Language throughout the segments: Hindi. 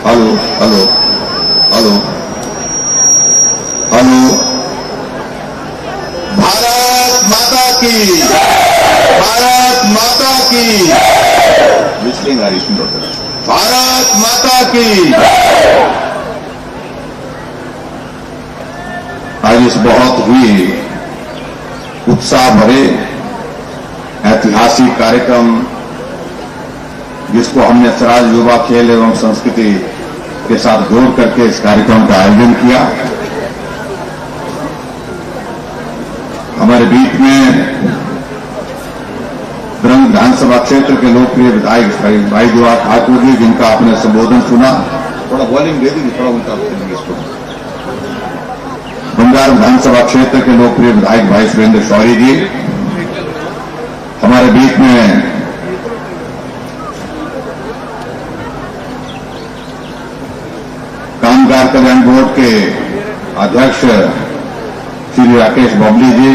Hello hello hello hello. Bharat माता की, भारत माता की, विस्लिंग आ रही सुन लो। भारत माता की। आज इस बहुत ही उत्साह भरे ऐतिहासिक कार्यक्रम जिसको हमने स्वराज युवा खेल एवं संस्कृति के साथ जोड़ करके इस कार्यक्रम का आयोजन किया। हमारे बीच में द्रंग विधानसभा क्षेत्र के लोकप्रिय विधायक भाई दुआ ठाकुर जी, जिनका आपने संबोधन सुना, थोड़ा वॉल्यूम दे दीजिए, थोड़ा उनका इसको। बंजार विधानसभा क्षेत्र के लोकप्रिय विधायक भाई सुरेंद्र शौरी जी, हमारे बीच में कामगार कल्याण बोर्ड के अध्यक्ष श्री राकेश बबली जी,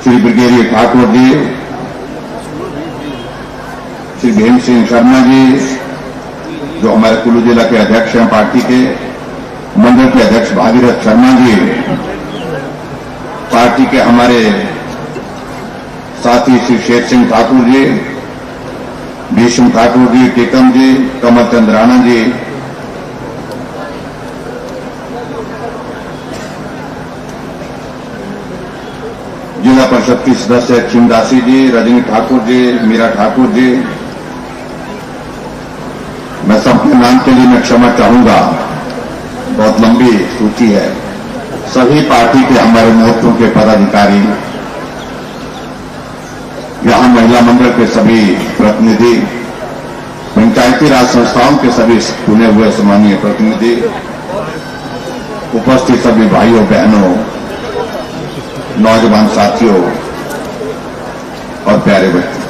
श्री ब्रिगेडियर ठाकुर जी, श्री भीम सिंह शर्मा जी जो हमारे कुल्लू जिला के अध्यक्ष हैं पार्टी के, मंडल के अध्यक्ष भागीरथ शर्मा जी, पार्टी के हमारे साथी श्री शेर सिंह ठाकुर जी, भीष्म ठाकुर जी, टेकम जी, कमल चंद राणा जी, जिला परिषद की सदस्य चिमदासी जी, रजनी ठाकुर जी, मीरा ठाकुर जी, मैं सबके नाम के लिए मैं क्षमा चाहूंगा, बहुत लंबी सूची है। सभी पार्टी के हमारे मोर्चों के पदाधिकारी, यहां महिला मंडल के सभी प्रतिनिधि, पंचायती राज संस्थाओं के सभी चुने हुए सम्मानीय प्रतिनिधि, उपस्थित सभी भाइयों बहनों, नौजवान साथियों और प्यारे बच्चों,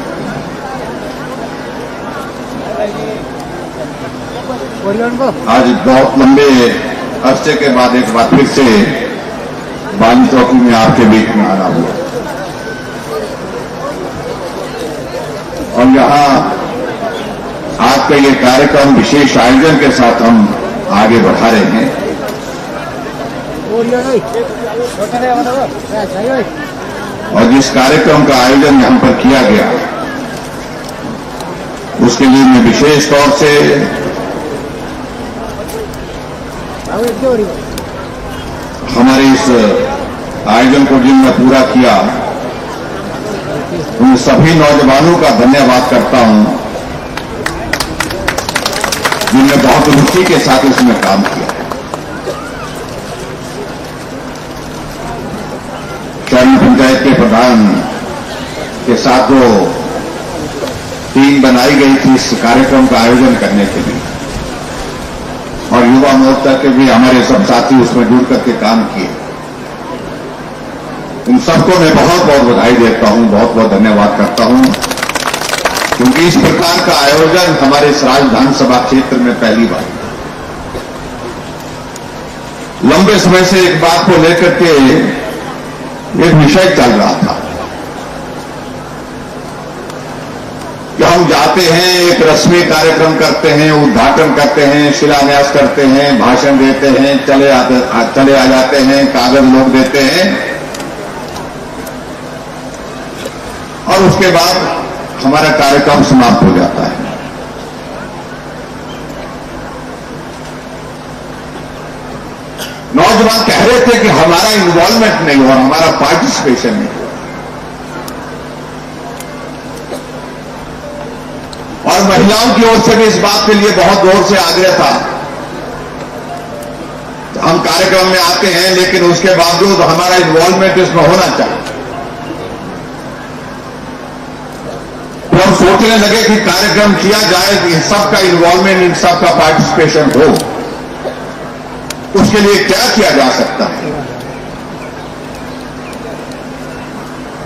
आज बहुत लंबे अरसे के बाद एक बार फिर से बाली चौकी में आपके बीच में आना हुआ और यहां आज का ये कार्यक्रम विशेष आयोजन के साथ हम आगे बढ़ा रहे हैं। और जिस कार्यक्रम का आयोजन यहां पर किया गया उसके लिए मैं विशेष तौर से हमारे इस आयोजन को जिनने पूरा किया उन सभी नौजवानों का धन्यवाद करता हूं जिनने बहुत रुचि के साथ इसमें काम किया। शहरी पंचायत के प्रधान के साथ जो टीम बनाई गई थी इस कार्यक्रम का आयोजन करने के लिए, और युवा मोर्चा के भी हमारे सब साथी उसमें जुड़ करके काम किए, उन सबको मैं बहुत बहुत बधाई देता हूं, बहुत बहुत धन्यवाद करता हूं, क्योंकि इस प्रकार का आयोजन हमारे सराज विधानसभा क्षेत्र में पहली बार। लंबे समय से एक बात को लेकर के एक विषय चल रहा था कि हम जाते हैं, एक रस्मी कार्यक्रम करते हैं, उद्घाटन करते हैं, शिलान्यास करते हैं, भाषण देते हैं, चले आ जाते हैं, कागज लोग देते हैं और उसके बाद हमारा कार्यक्रम समाप्त हो जाता है। नौजवान कह रहे थे कि हमारा इन्वॉल्वमेंट नहीं हुआ, हमारा पार्टिसिपेशन नहीं हुआ, और महिलाओं की ओर से भी इस बात के लिए बहुत जोर से आग्रह था। हम कार्यक्रम में आते हैं लेकिन उसके बावजूद हमारा इन्वॉल्वमेंट इसमें होना चाहिए। तो हम सोचने लगे कि कार्यक्रम किया जाए, इन सबका इन्वॉल्वमेंट, इन सबका पार्टिसिपेशन हो, उसके लिए क्या किया जा सकता है।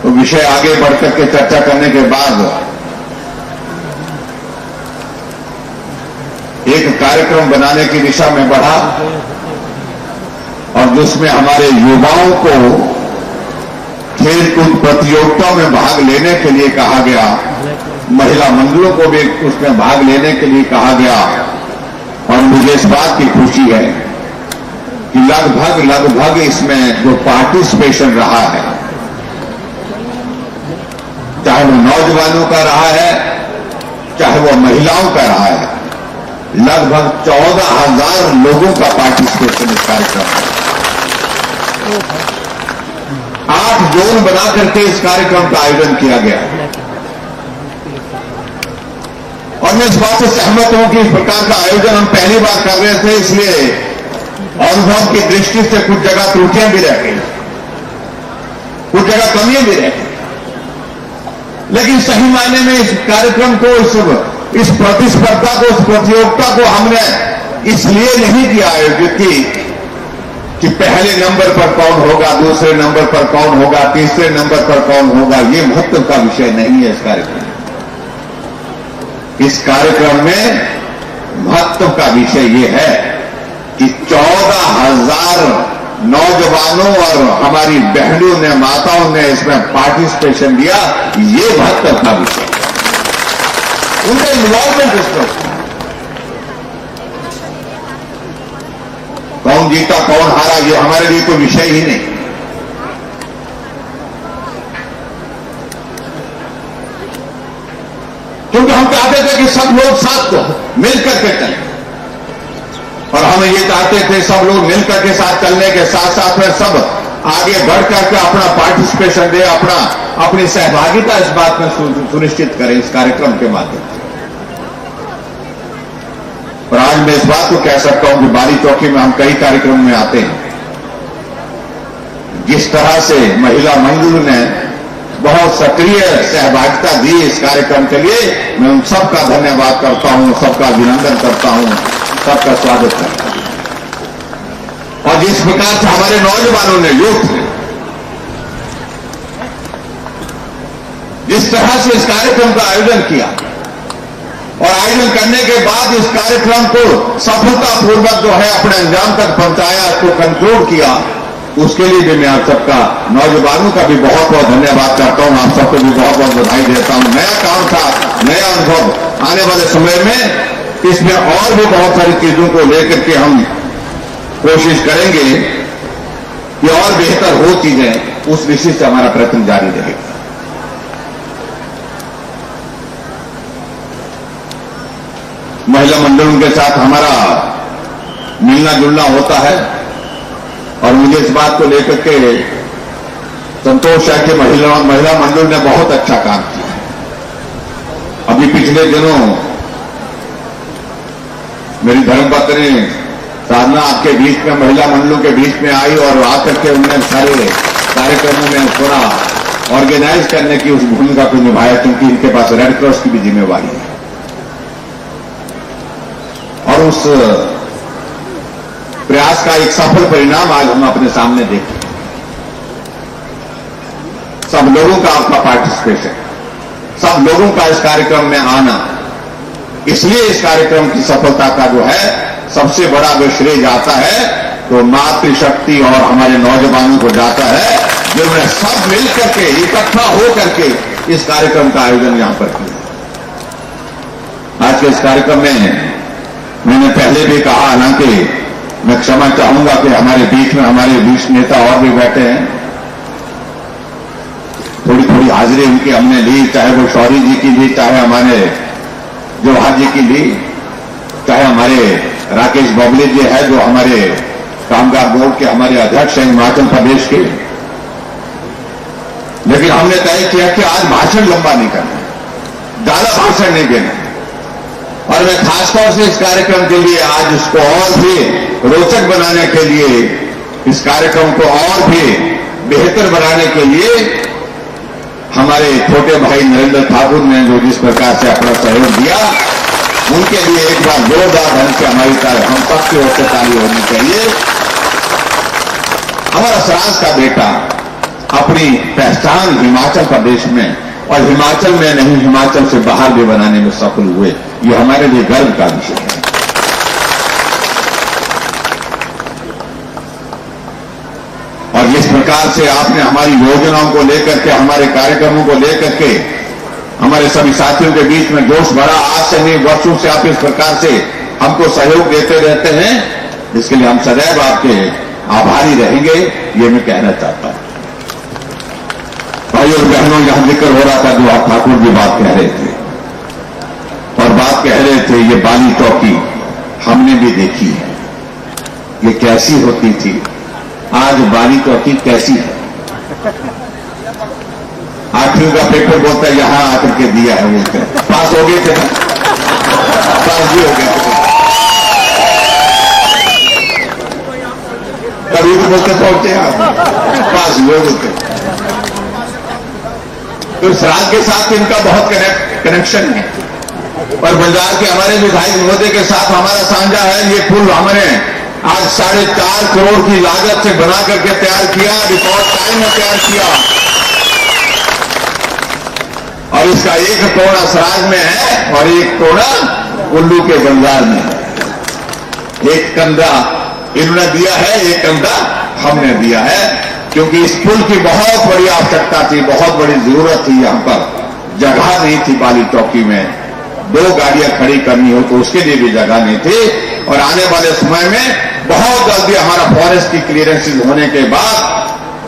तो विषय आगे बढ़कर के चर्चा करने के बाद एक कार्यक्रम बनाने की दिशा में बढ़ा और जिसमें हमारे युवाओं को खेलकूद प्रतियोगिताओं में भाग लेने के लिए कहा गया, महिला मंडलों को भी उसमें भाग लेने के लिए कहा गया। और मुझे इस बात की खुशी है कि लगभग इसमें जो पार्टिसिपेशन रहा है, चाहे वो नौजवानों का रहा है, चाहे वो महिलाओं का रहा है, लगभग 14,000 लोगों का पार्टिसिपेशन इस कार्यक्रम में। 8 जोन बना करके इस कार्यक्रम का आयोजन किया गया। और मैं इस बात से सहमत हूं कि इस प्रकार का आयोजन हम पहली बार कर रहे थे, इसलिए अनुभव की दृष्टि से कुछ जगह त्रुटियां भी रह गई, कुछ जगह कमियां भी रह गई। लेकिन सही मायने में इस कार्यक्रम को, इस प्रतिस्पर्धा को, इस प्रतियोगिता को हमने इसलिए नहीं किया आयोजित की कि पहले नंबर पर कौन होगा, दूसरे नंबर पर कौन होगा, तीसरे नंबर पर कौन होगा। ये महत्व का विषय नहीं है इस कार्यक्रम में। इस कार्यक्रम में महत्व का विषय यह है कि 14,000 नौजवानों और हमारी बहनों ने, माताओं ने इसमें पार्टिसिपेशन दिया। ये महत्व का विषय, उनका इन्वॉल्वमेंट इसमें। कौन जीता कौन हारा ये हमारे लिए कोई विषय ही नहीं। क्योंकि हम चाहते थे कि सब लोग साथ मिलकर के चलें, और हम ये चाहते थे सब लोग मिलकर के साथ चलने के साथ साथ में सब आगे बढ़ करके अपना पार्टिसिपेशन दे, अपनी सहभागिता इस बात में सुनिश्चित करें इस कार्यक्रम के माध्यम से। और आज मैं इस बात को कह सकता हूं कि बारी चौकी में हम कई कार्यक्रम में आते हैं, जिस तरह से महिला मंडल ने बहुत सक्रिय सहभागिता दी इस कार्यक्रम के लिए, मैं उन सबका धन्यवाद करता हूं, सबका अभिनंदन करता हूं, सबका स्वागत करता हूं। और जिस प्रकार से हमारे नौजवानों ने, यूथ ने जिस तरह से इस कार्यक्रम का आयोजन किया, और आयोजन करने के बाद इस कार्यक्रम को सफलतापूर्वक जो है अपने अंजाम तक पहुंचाया, इसको कंक्लूड किया, उसके लिए भी मैं आप सबका, नौजवानों का भी बहुत बहुत धन्यवाद करता हूं। आप सबको भी बहुत बहुत बधाई देता हूं। नया काम था, नया अनुभव। आने वाले समय में इसमें और भी बहुत सारी चीजों को लेकर के हम कोशिश करेंगे कि और बेहतर हो चीजें, उस विषय से हमारा प्रयत्न जारी रहेगा। महिला मंडलों के साथ हमारा मिलना जुलना होता है, और मुझे इस बात को लेकर के संतोष है कि महिला मंडल ने बहुत अच्छा काम किया है। अभी पिछले दिनों मेरी धर्मपत्नी साधना आपके बीच में, महिला मंडलों के बीच में आई, और आकर के उन्होंने सारे कार्यक्रमों में थोड़ा ऑर्गेनाइज करने की उस भूमिका को निभाया, क्योंकि इनके पास रेड क्रॉस की भी जिम्मेवारी है। और उस प्रयास का एक सफल परिणाम आज हम अपने सामने देखें। सब लोगों का आपका पार्टिसिपेशन, सब लोगों का इस कार्यक्रम में आना, इसलिए इस कार्यक्रम की सफलता का जो है सबसे बड़ा जो श्रेय जाता है तो मातृशक्ति और हमारे नौजवानों को जाता है, जिन्होंने सब मिलकर के, इकट्ठा होकर के इस कार्यक्रम का आयोजन यहां पर किया। आज के इस कार्यक्रम में मैंने पहले भी कहा, हालांकि मैं क्षमा चाहूंगा कि हमारे बीच नेता और भी बैठे हैं, थोड़ी थोड़ी हाजिरी उनकी हमने ली, चाहे वो शौरी जी की ली, चाहे हमारे जवाहर जी की ली, चाहे हमारे राकेश बबली जी है जो हमारे कामगार बोर्ड के हमारे अध्यक्ष हैं हिमाचल प्रदेश के। लेकिन हमने तय किया कि आज भाषण लंबा नहीं करना, ज्यादा भाषण नहीं देना, और मैं खासतौर से इस कार्यक्रम के लिए आज इसको और भी रोचक बनाने के लिए, इस कार्यक्रम को और भी बेहतर बनाने के लिए हमारे छोटे भाई नरेंद्र ठाकुर ने जो जिस प्रकार से अपना सहयोग दिया, उनके लिए एक बार जोरदार ढंग से हमारी हम सबकी ओर से ताली होनी चाहिए। हमारा सराज का बेटा अपनी पहचान हिमाचल प्रदेश में, और हिमाचल में नहीं, हिमाचल से बाहर भी बनाने में सफल हुए, ये हमारे लिए गर्व का विषय है। और जिस प्रकार से आपने हमारी योजनाओं को लेकर के, हमारे कार्यक्रमों को लेकर के हमारे सभी साथियों के बीच में जोश भरा। आज से नहीं, वर्षों से आप इस प्रकार से हमको सहयोग देते रहते हैं, इसके लिए हम सदैव आपके आभारी रहेंगे, ये मैं कहना चाहता हूं। भाइयों और बहनों, यहां जिक्र हो रहा था, जो आप ठाकुर जी बात कह रहे थे, और बात कह रहे थे ये बाली चौकी हमने भी देखी है, ये कैसी होती थी। आज बाली चौकी कैसी है? 8वीं का पेपर बोलता है यहां आकर के दिया है, बोलते हैं पास हो गए थे, पास भी हो गए थे। कभी भी बोलते पहुंचे आप, पास हुए बोलते। तो श्राद्ध के साथ इनका बहुत कनेक्शन है, और बाजार के हमारे विधायक महोदय के साथ हमारा साझा है। ये पुल हमने आज 4.5 करोड़ की लागत से बना करके तैयार किया, रिकॉर्ड टाइम में तैयार किया, और इसका एक टोड़ा सराज में है और एक टोड़ा उल्लू के बाजार में है। एक कंधा इन्होंने दिया है, एक कंधा हमने दिया है, क्योंकि इस पुल की बहुत बड़ी आवश्यकता थी, बहुत बड़ी जरूरत थी। यहां पर जगह नहीं थी, बाली चौकी में 2 गाड़ियां खड़ी करनी हो तो उसके लिए भी जगह नहीं थी। और आने वाले समय में बहुत जल्दी हमारा फॉरेस्ट की क्लियरेंसेज होने के बाद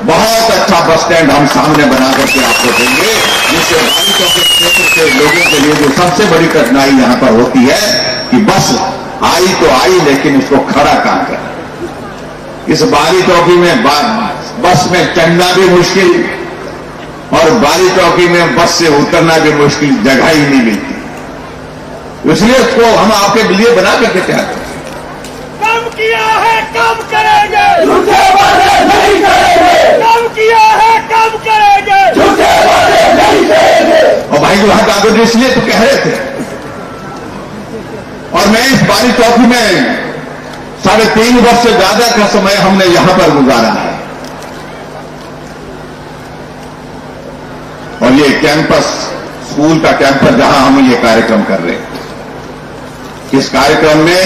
बहुत अच्छा बस स्टैंड हम सामने बना करके आपको देंगे, जिससे बाली चौकी क्षेत्र के लोगों के लिए जो सबसे बड़ी कठिनाई यहां पर होती है कि बस आई तो आई, लेकिन उसको खड़ा कहां करें। इस बाली चौकी में बस में चढ़ना भी मुश्किल, और बाली चौकी में बस से उतरना भी मुश्किल, जगह ही नहीं मिलती। इसलिए उसको हम आपके लिए बना करके तैयार करें। कम किया है कम करेंगे, झूठे वादे नहीं करेंगे। कम किया है कम करेंगे, झूठे वादे नहीं करेंगे। और भाई जो वहां ठाकुर जी इसलिए तो कह रहे थे, और मैं इस बाली चौकी में 3.5 वर्ष से ज्यादा का समय हमने यहां पर गुजारा है। और ये कैंपस, स्कूल का कैंपस जहां हम ये कार्यक्रम कर रहे हैं, इस कार्यक्रम में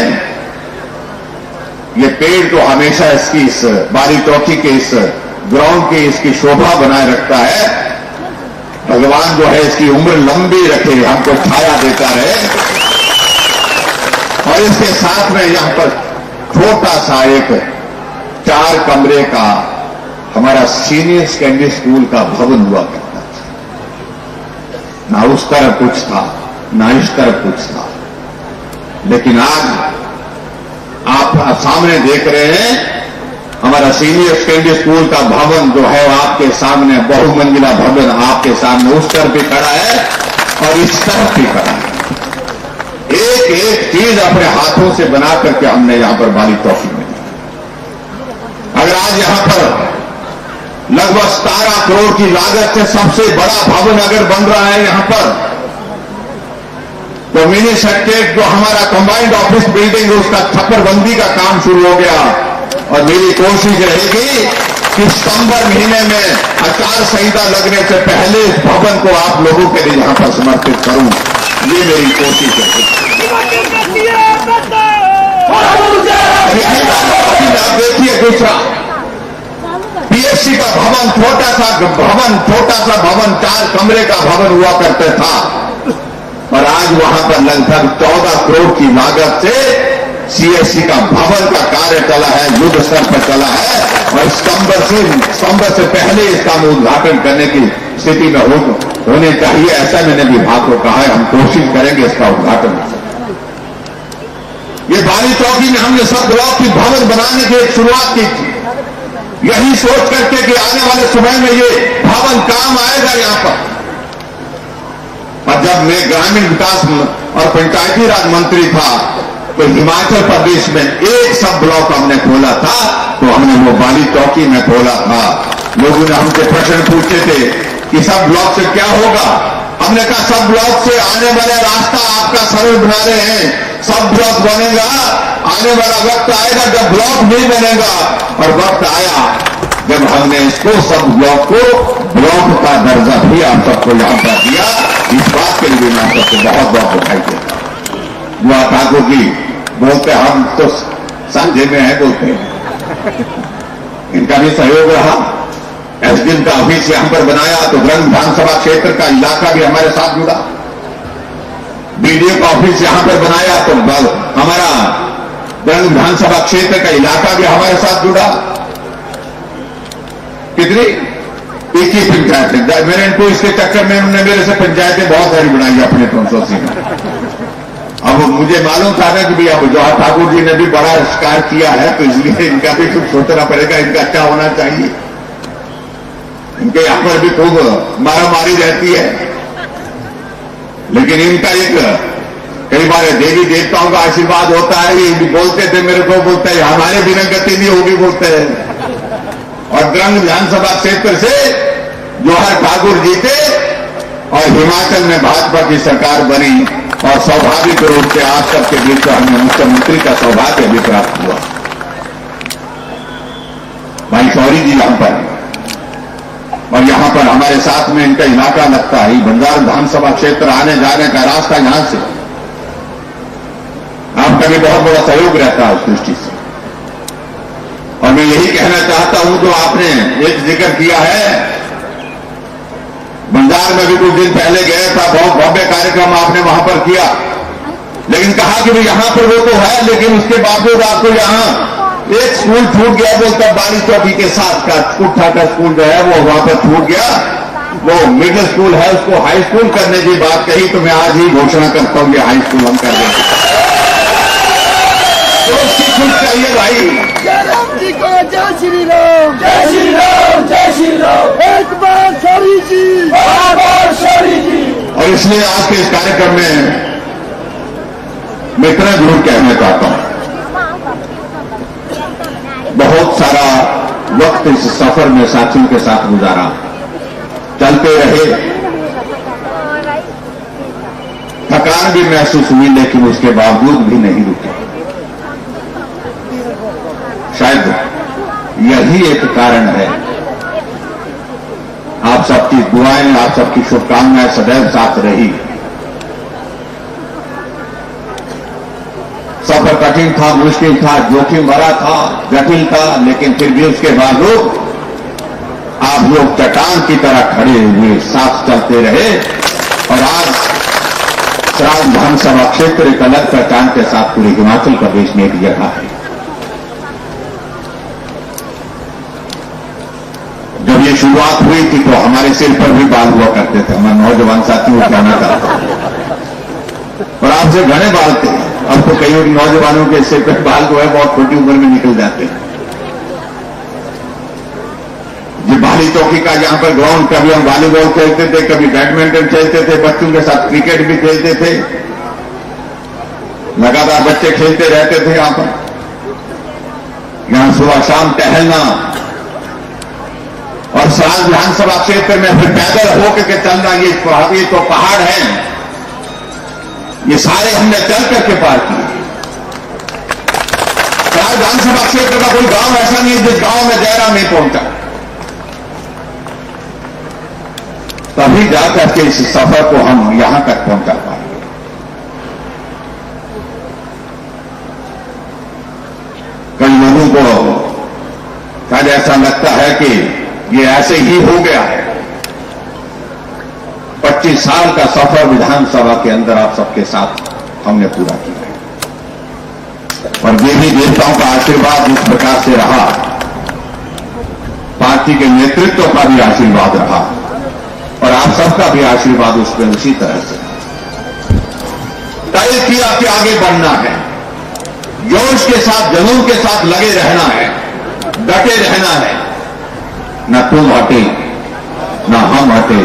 ये पेड़ तो हमेशा इसकी, इस बाली चौकी के इस ग्राउंड की इसकी शोभा बनाए रखता है। भगवान जो है इसकी उम्र लंबी रखे, हमको छाया देता रहे। और इसके साथ में यहां पर छोटा सा एक 4 कमरे का हमारा सीनियर सेकेंडरी स्कूल का भवन हुआ करता था। ना उस तरफ कुछ था, ना इस तरफ कुछ था, लेकिन आज आप सामने देख रहे हैं हमारा सीनियर सेकेंडरी स्कूल का भवन जो है आपके सामने, बहुमंजिला भवन आपके सामने उस तरफ भी खड़ा है और इस तरफ भी खड़ा है। एक एक चीज अपने हाथों से बना करके हमने यहां पर बाली चौकी में, अगर आज यहां पर लगभग 17 करोड़ की लागत से सबसे बड़ा भवन अगर बन रहा है यहां पर, तो मिनी सेक्रेटरीट जो हमारा कंबाइंड ऑफिस बिल्डिंग है उसका छप्परबंदी का काम शुरू हो गया। और मेरी कोशिश रहेगी कि सितंबर महीने में आचार संहिता लगने से पहले इस भवन को आप लोगों के लिए यहां पर समर्पित करूं, ये मेरी कोशिश है। आप देखिए दूसरा पीएससी का भवन, छोटा सा भवन 4 कमरे का भवन हुआ करते था, और आज वहां पर लगभग 14 करोड़ की लागत से सीएससी का भवन का कार्य चला है, युद्ध स्तर पर चला है। और सितंबर से पहले इसका उद्घाटन करने की स्थिति में होने चाहिए, ऐसा मैंने विभाग को कहा है। हम कोशिश करेंगे इसका उद्घाटन। ये बाली चौकी में हमने सब ब्लॉक की भवन बनाने की एक शुरुआत की थी, यही सोच करके कि आने वाले समय में ये भवन काम आएगा यहां पर। और जब मैं ग्रामीण विकास और पंचायती राज मंत्री था तो हिमाचल प्रदेश में एक सब ब्लॉक हमने खोला था, तो हमने वो बाली चौकी में खोला था। लोगों ने हमसे प्रश्न पूछे थे कि सब ब्लॉक से क्या होगा। हमने कहा सब ब्लॉक से आने वाला रास्ता आपका सरल बना रहे हैं, सब ब्लॉक बनेगा। आने वाला वक्त आएगा जब ब्लॉक नहीं बनेगा, और वक्त आया जब हमने इसको सब ब्लॉक को ब्लॉक का दर्जा भी आप सबको यहां पर दिया। इस बात के लिए मैं आप सबको बहुत बहुत बधाई देता हूं। बुआ ठाकुर जी बोलते हम तो सांझे में है, बोलते हैं, इनका भी सहयोग रहा। एसडीएम का ऑफिस यहां पर बनाया तो द्रंग विधानसभा क्षेत्र का इलाका भी हमारे साथ जुड़ा। बीडीओ का ऑफिस यहां पर बनाया तो हमारा द्रंग विधानसभा क्षेत्र का इलाका भी हमारे साथ जुड़ा। कितनी 21 पंचायतें, मैंने इनको इसके चक्कर में उन्होंने मेरे से पंचायतें बहुत सारी बनाई अपने कंसोर्सियम में। अब मुझे मालूम था ना कि भाई अब जवाहर ठाकुर जी ने भी बड़ा शिकार किया है, तो इसलिए इनका भी कुछ सोचना पड़ेगा, इनका अच्छा होना चाहिए। इनके यहां पर भी खूब मारामारी रहती है, लेकिन इनका एक कई बार देवी देवताओं का आशीर्वाद होता है। ये भी बोलते थे मेरे को, बोलते हैं हमारे बिना गति नहीं होगी, बोलते हैं। और द्रंग विधानसभा क्षेत्र से जवाहर ठाकुर जीते और हिमाचल में भाजपा की सरकार बनी और स्वाभाविक रूप से आप सबके बीच हमें मुख्यमंत्री का सौभाग्य भी प्राप्त हुआ। भाई शौरी जी यहां पर, और यहां पर हमारे साथ में इनका इलाका लगता है। बंजार विधानसभा क्षेत्र आने जाने का रास्ता यहां से आपका भी बहुत बड़ा सहयोग रहता है उस दृष्टि से। और मैं यही कहना चाहता हूं, जो आपने एक जिक्र किया है, बंजार में भी कुछ दिन पहले गया था, बहुत भव्य कार्यक्रम आपने वहां पर किया, लेकिन कहा कि भाई यहां पर वो तो है, लेकिन उसके बावजूद आपको यहां एक स्कूल छूट गया, बोलता बाली चौकी के साथ का कुट्ठा का स्कूल जो है वो वहां पर छूट गया। वो मिडिल स्कूल है, उसको हाई स्कूल करने की बात कही, तो मैं आज ही घोषणा करता हूं कि हाई स्कूल हम कर देंगे। तो उसकी खुश चाहिए भाई। जय राम जी को जय श्री राम, जय श्री राम, जय श्री राम। एक बार शौरी जी, बार बार शौरी जी। और इसलिए आज के इस कार्यक्रम में मैं इतना जरूर कहना चाहता हूं, बहुत सारा वक्त इस सफर में साथियों के साथ गुजारा, चलते रहे, थकान भी महसूस हुई, लेकिन उसके बावजूद भी नहीं रुके। शायद यही एक कारण है। आप सबकी दुआएं, आप सबकी शुभकामनाएं सदैव साथ रही। सफर कठिन था, मुश्किल था, जोखिम भरा था, जटिल था, लेकिन फिर भी उसके बावजूद आप लोग चट्टान की तरह खड़े हुए साथ चलते रहे। और आज सराज विधानसभा क्षेत्र एक अलग पहचान के साथ पूरे हिमाचल प्रदेश में एक जगह है। जब ये शुरुआत हुई थी तो हमारे सिर पर भी बाल हुआ करते थे, हमारे नौजवान साथियों को कहना चाहता हूं। और आपसे घने बाल थे, अब तो कई नौजवानों के सिर पर बाल जो है बहुत छोटी उम्र में निकल जाते हैं। ये बाली चौकी का यहां पर ग्राउंड, कभी हम वॉलीबॉल खेलते थे, कभी बैडमिंटन खेलते थे, बच्चों के साथ क्रिकेट भी खेलते थे, लगातार बच्चे खेलते रहते थे। यहां पर यहां सुबह शाम टहलना, और सराज विधानसभा क्षेत्र में फिर पैदल होकर के चलना, ये तो पहाड़ है, ये सारे हमने चल करके पार किए। सराज विधानसभा क्षेत्र का कोई गांव ऐसा नहीं है जिस गांव में जयराम नहीं पहुंचा। तभी जाकर के इस सफर को हम यहां तक पहुंचा पाए। कई लोगों को शायद ऐसा लगता है कि ये ऐसे ही हो गया है। 25 साल का सफर विधानसभा के अंदर आप सबके साथ हमने पूरा किया है, और देवी देवताओं का आशीर्वाद इस प्रकार से रहा, पार्टी के नेतृत्व का भी आशीर्वाद रहा, और आप सबका भी आशीर्वाद उसमें उसी तरह से तय किया कि आगे बढ़ना है, जोश के साथ, जुनून के साथ लगे रहना है, डटे रहना है। न तुम हटे, न हम हटे,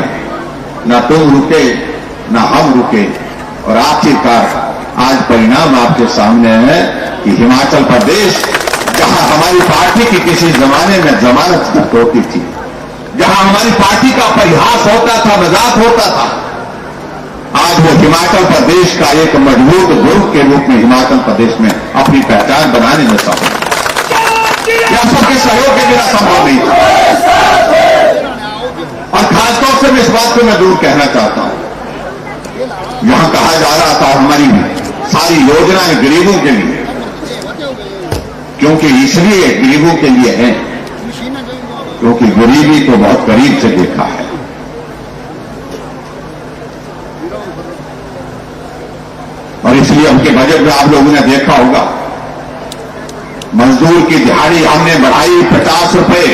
न तुम रुके, न हम रुके, और आखिरकार आज परिणाम आपके सामने है कि हिमाचल प्रदेश, जहां हमारी पार्टी की किसी जमाने में जमानत तक होती थी, जहां हमारी पार्टी का परिहास होता था, मजाक होता था, आज वो हिमाचल प्रदेश का एक मजबूत ग्रुप के रूप में हिमाचल प्रदेश में अपनी पहचान बनाने में सफल है। यह सबके सहयोग के बिना संभव नहीं था। और खासतौर से मैं इस बात को मैं दूर कहना चाहता हूं, यहां कहा जा रहा था हमारी सारी योजनाएं गरीबों के लिए, क्योंकि इसलिए गरीबों के लिए हैं क्योंकि गरीबी को बहुत करीब से देखा है। और इसलिए उनके बजट में आप लोगों ने देखा होगा, मजदूर की दिहाड़ी हमने बढ़ाई 50 रुपए,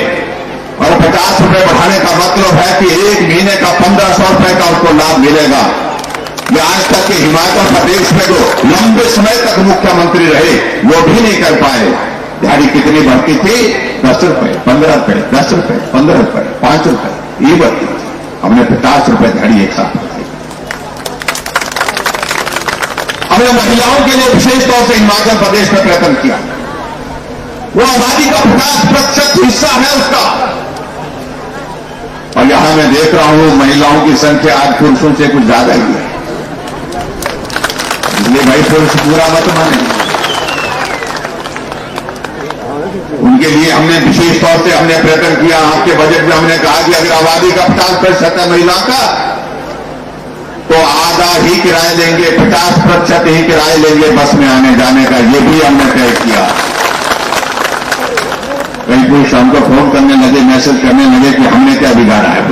और 50 रुपए बढ़ाने का मतलब है कि एक महीने का 1500 रुपए का उनको लाभ मिलेगा। ये आज तक के हिमाचल प्रदेश में जो लंबे समय तक मुख्यमंत्री रहे वो भी नहीं कर पाए। दिहाड़ी कितनी बढ़ती थी? 10 रुपए, 15 रुपए, 10 रुपए, 15 रुपए, 5 रुपए, ये बढ़ती थी। हमने 50 रुपए दिहाड़ी एक साथ बढ़ाई। हमने महिलाओं के लिए विशेष तौर से हिमाचल प्रदेश में प्रयत्न किया। वो आबादी का 50% हिस्सा है उसका, और यहां मैं देख रहा हूं महिलाओं की संख्या आज पुरुषों से कुछ ज्यादा ही है। इसलिए भाई पुरुष पूरा मत माने, उनके लिए हमने विशेष तौर से हमने प्रयत्न किया। आपके बजट में हमने कहा कि अगर आबादी का 50% है महिला का, तो आधा ही किराया लेंगे, 50% ही किराया लेंगे बस में आने जाने का। ये भी हमने तय किया। कई पुरुष हमको फोन करने लगे, मैसेज करने लगे कि हमने क्या बिगाड़ा है।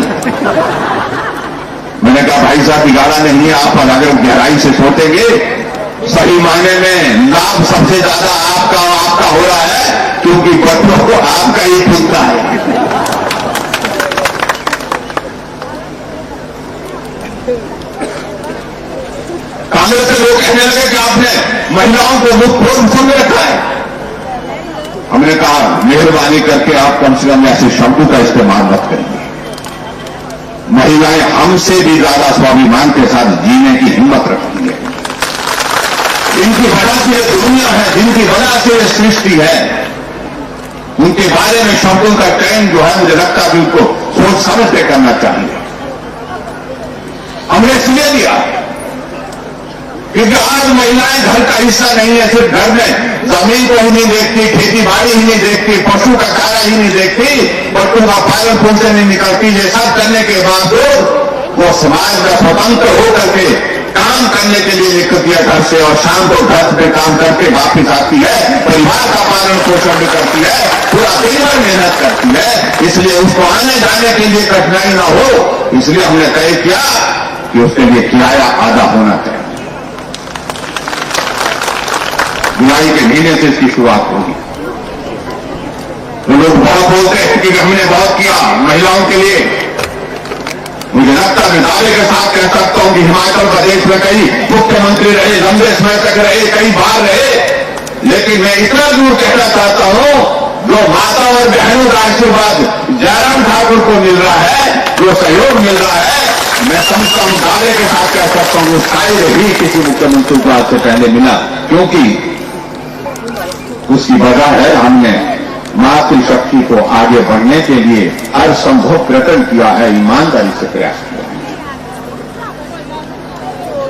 मैंने कहा भाई साहब बिगाड़ा नहीं है, आप अगर गहराई से सोचेंगे सही मायने में लाभ सबसे ज्यादा आपका हो रहा है, क्योंकि बच्चों को आपका ही खुलता है। कांग्रेस के लोग कहने लगे कि आपने महिलाओं को मुक्त में रखा है। हमने कहा मेहरबानी करके आप कम से कम ऐसे शब्दों का इस्तेमाल मत करिए। महिलाएं हमसे भी ज्यादा स्वाभिमान के साथ जीने की हिम्मत रखती है। इनकी वजह से दुनिया है, जिनकी वजह से सृष्टि है, उनके बारे में शब्दों का चयन जो है मुझे लगता है कि उनको सोच समझ के करना चाहिए। हमने इसलिए दिया क्योंकि आज महिलाएं घर का हिस्सा नहीं है, सिर्फ घर में जमीन को ही नहीं देखती, खेती बाड़ी ही नहीं देखती, पशु का चारा ही नहीं देखती, बच्चों का पालन पोषण नहीं निकलती। ये सब करने के बाद वो समाज में स्वतंत्र होकर के काम करने के लिए निकलती है घर से, और शाम को घर पे काम करके वापिस आती है, परिवार का पालन पोषण भी करती है, पूरा दिन भर मेहनत करती है। इसलिए उसको आने जाने के लिए कठिनाई ना हो, इसलिए हमने तय किया कि उसके लिए किराया आधा होना चाहिए। जुलाई के महीने से इसकी शुरुआत होगी। तो लोग बहुत बोलते हैं कि हमने बहुत किया महिलाओं के लिए। मुझे लगता है मैं दावे के साथ कह सकता हूं कि हिमाचल प्रदेश में कई मुख्यमंत्री रहे, लंबे समय तक रहे, कई बार रहे, लेकिन मैं इतना दूर कहना चाहता हूं, जो माता और बहनों का आशीर्वाद जयराम ठाकुर को मिल रहा है, जो सहयोग मिल रहा है, मैं समझता हूं दावे के साथ कह सकता हूं शायद ही किसी मुख्यमंत्री को आज से पहले मिला। क्योंकि उसकी वजह है हमने मातृशक्ति को आगे बढ़ने के लिए हर संभव प्रयत्न किया है, ईमानदारी से प्रयास किया है।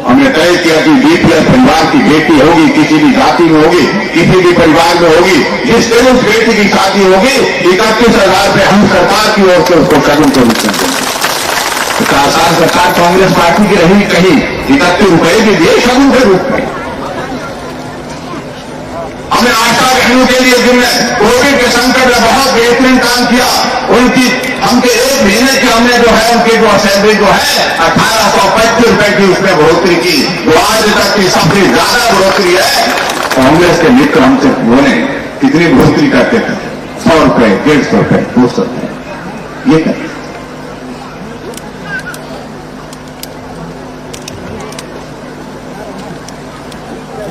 हमने तय किया कि बीपीएल परिवार की बेटी होगी, किसी भी जाति में होगी, किसी भी परिवार में होगी, जिस दिन उस बेटी की शादी होगी 31,000 रुपये हम सरकार की ओर से उसको शगुन के रूप में देंगे। 4 साल सरकार कांग्रेस पार्टी की रही, कहीं 31 रुपये भी दिए शगुन के रूप में। हमने आशा बहनों के लिए जिनने कोविड के संकट में बहुत बेहतरीन काम किया, उनकी हमके 1 महीने की हमने जो है उनकी जो सैलरी जो है 1825 रुपए की उसमें बढ़ोतरी की, जो आज तक की सबसे ज्यादा बढ़ोतरी है। कांग्रेस के मित्र हमसे बोले कितनी बढ़ोतरी करते थे? 100 रुपए, 150 रुपए, 200 रुपए, ये करते।